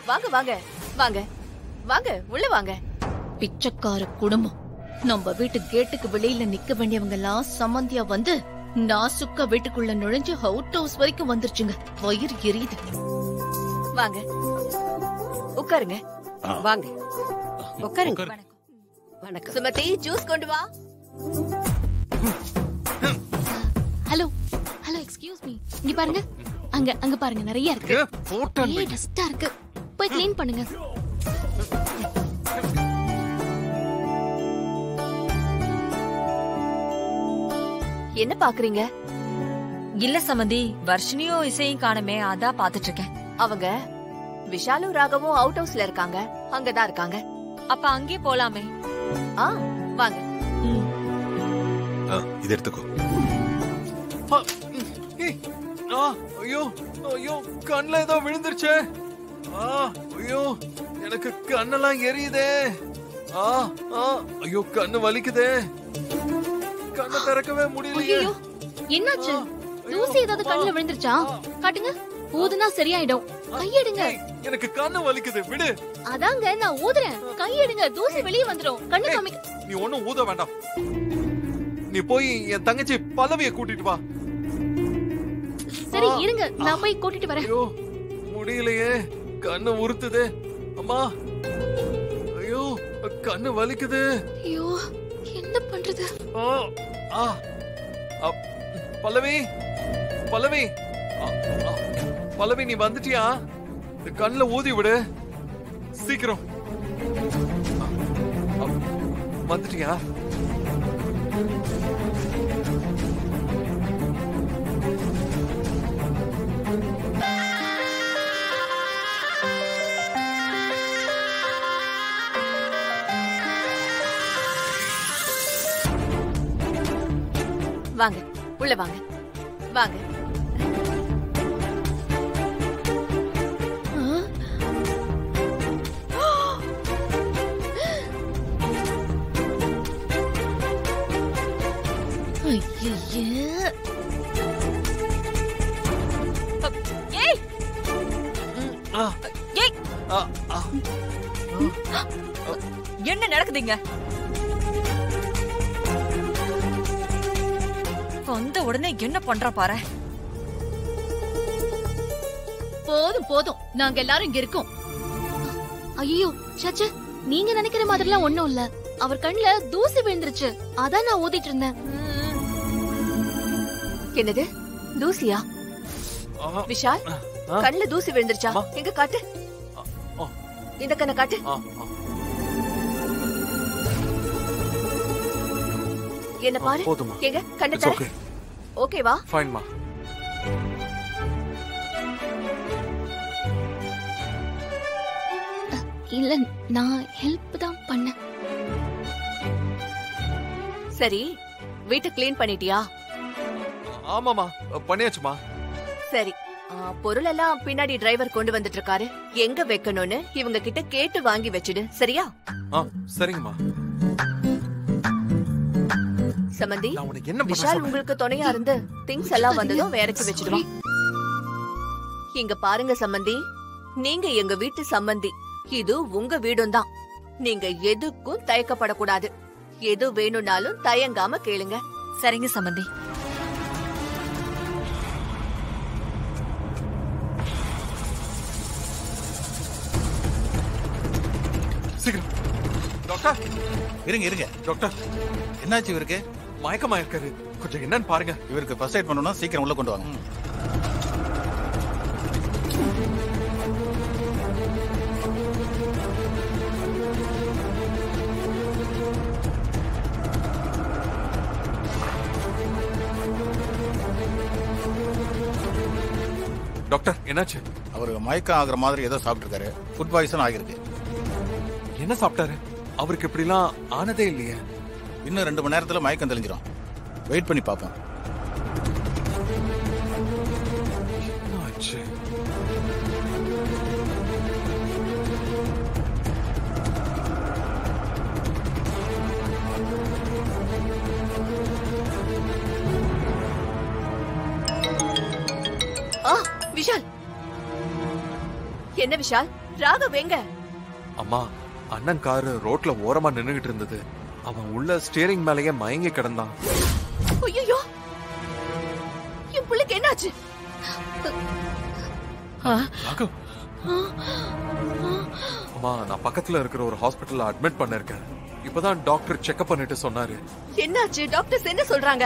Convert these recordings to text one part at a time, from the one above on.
வாங்க வாங்க வாங்க வாங்க உள்ள வாங்க. பிச்சைக்கார குடும்பம். நம்ம வீட்டு கேட்டுக்கு வெளியில நிக்க வேண்டியவங்க எல்லாம் சம்மந்தியா வந்து நாசுக்கா வீட்டுக்குள்ள நுழைஞ்சு அவுட் ஹவுஸ் வரைக்கும் வந்துருச்சுங்க. வயிறு எரியுது. வாங்க உட்காருங்க. வாங்க உட்காருங்க. வணக்கம். சுமதி ஜூஸ் கொண்டு வா. Hello hello excuse me. இங்க பாருங்க. அங்க பாருங்க நிறைய இருக்கு. ஏ டஸ்டா இருக்கு. போய் க்ளீன் பண்ணுங்க. என்ன பாக்குறீங்க? இல்ல சம்மந்தி, வர்ஷினியும் இசையும் காணுமே, அதான் பாத்துட்டு இருக்கேன். அவங்க விஷாலும் ராகவும் அவுட் ஹவுஸ்ல இருக்காங்க. அங்கதான் இருக்காங்க. அப்ப அங்கே போலாமே. வாங்க. இது எடுத்துக்கோ. ஐயோ ஐயோ கண்ணுல ஏதோ விழுந்துருச்சே. ஐயோ எனக்கு கண்ணெல்லாம் எரியுதே. ஐயோ கண்ணு வலிக்குதே. கண்ணை திறக்கவே முடியலையே. என்னாச்சு? தூசி ஏதாவது கண்ணுல விழுந்துருச்சா? காட்டுங்க. ஊதுனா சரியாயிடும். கையெடுங்க. எனக்கு கண்ணு வலிக்குது, விடு. அதாங்க நான் ஊதுறேன். கையெடுங்க. தூசி வெளியே வந்துரும். கண்ணு காமிக்க. நீ ஒண்ணும் ஊத வேண்டாம். நீ போய் என் தங்கச்சி பல்லவியை கூட்டிட்டு வா. சரி இருங்க, நான் போய் கூட்டிட்டு வரேன். ஐயோ முடியலையே, கண்ணு உறுத்துதே. அம்மா ஐயோ கண்ணு வலிக்குது. ஐயோ என்ன பண்றது? பல்லவி பல்லவி பல்லவி நீ வந்துட்டியா? கண்ணுல ஊதி விடு சீக்கிரம். வந்துட்டியா? வாங்க உள்ள வாங்க வாங்க. என்ன நடக்குதுங்க? வந்த உடனே என்ன பண்ற பாரு. போதும் போதும், நாங்க எல்லாரும் இங்க இருக்கோம். ஐயோ சச்ச, நீங்க நினைக்கிற மாதிரிலாம் ஒண்ணும் இல்ல. அவர் கண்ணுல தூசி விழுந்துருச்சு, அதான் நான் ஊதிட்டு இருந்தேன். என்னது தூசியா? விஷால் கண்ணுல தூசி விழுந்துருச்சா? எங்க காட்டு. இந்த கண்ணை காட்டு. என்ன பாரு. எங்க கண்ணை தர. ஓகேவா? ஃபைன்மா. இல்ல நான் ஹெல்ப் தான் பண்ணேன். சரி வீட்டை கிளீன் பண்ணிட்டியா? ஆமாமா பண்ணியாச்சுமா. சரி பொருள் எல்லாம் பின்னாடி டிரைவர் கொண்டு வந்துட்டு இருக்காரு. எங்க வைக்கணும்னு இவங்க கிட்ட கேட்டு வாங்கி வச்சிடு. சரியா? சரிங்கம்மா. சமந்தி விஷால் உங்களுக்கு துணையா இருந்து திங்ஸ் எல்லாம் வந்ததும் வேறக்கு வச்சிடுவான். இங்க பாருங்க சம்பந்தி, நீங்க எங்க வீட்டு சம்பந்தி. இது உங்க வீடும் தான். நீங்க எதுக்கும் தயக்கப்படக்கூடாது. எது வேணும்னாலும் தயங்காம கேளுங்க. சரிங்க சம்பந்தி. சீக்கிரம். டாக்டர் இருங்க இருங்க. டாக்டர் என்னாச்சு இவருக்கு? மயக்கமா இருக்காரு, கொஞ்சம் என்னன்னு பாருங்க. இவருக்கு ஃபர்ஸ்ட் எய்ட் பண்ணனும், சீக்கிரம் உள்ள கொண்டு வாங்க. டாக்டர் என்னாச்சு? அவருக்கு மயக்கம் ஆகுற மாதிரி ஏதோ சாப்பிட்டுருக்காரு. ஃபுட் பாய்சன் ஆகிருக்கு. என்ன சாப்பிட்டாரு? அவருக்கு இப்படிலாம் ஆனதே இல்லையே. இன்னும் 2 மணி நேரத்துல மயக்கம் தெளிஞ்சிடும். வெயிட் பண்ணி பார்ப்போம். விஷால், என்ன விஷால் ராகவ் எங்க? அம்மா, அண்ணன் காரு ரோட்ல ஓரமா நின்னுகிட்டு இருந்தது. அவன் உள்ள ஸ்டீரிங் மேலேயே மயங்கி கிடந்தான். ஐயோ, என் பிள்ளைக்கு என்னாச்சு? ராகவ், அம்மா, நான் பக்கத்துல இருக்கிற ஒரு ஹாஸ்பிடல்ல அட்மிட் பண்ணிருக்கேன். இப்பதான் டாக்டர் செக்அப் பண்ணிட்டு சொன்னாரு. என்னாச்சு? டாக்டர்ஸ் என்ன சொல்றாங்க?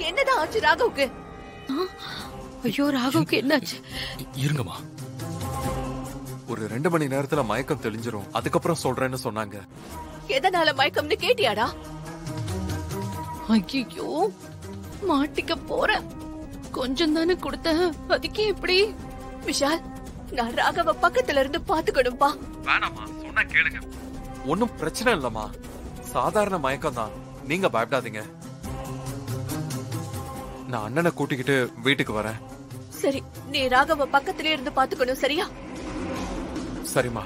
என்னதான் ஆச்சு ராகவுக்கு? ஐயோ, ராகவுக்கு என்னாச்சு? இருங்கம்மா, ஒரு 2 மணி நேரத்துல மயக்கம் தெளிஞ்சிரும், அதுக்கப்புறம் சொல்றேன்னு சொன்னாங்க. எதனால மயக்கம்னு கேட்டியாடா? ஐயோ, மாட்டிக்க போற. கொஞ்சம் தானே கொடுத்த, அதுக்கே இப்படி? விஷால், நான் ராகவ பக்கத்துல இருந்து பாத்துக்கணும்பா. வேணாமா, சொன்னா கேளுங்க. ஒன்னும் பிரச்சனை இல்லம்மா, சாதாரண மயக்கம் தான், நீங்க பயப்படாதீங்க. நான் அண்ணனை கூட்டிக்கிட்டு வீட்டுக்கு வரேன். சரி, நீ ராகவ பக்கத்திலே இருந்து பாத்துக்கணும், சரியா? சரிம்மா.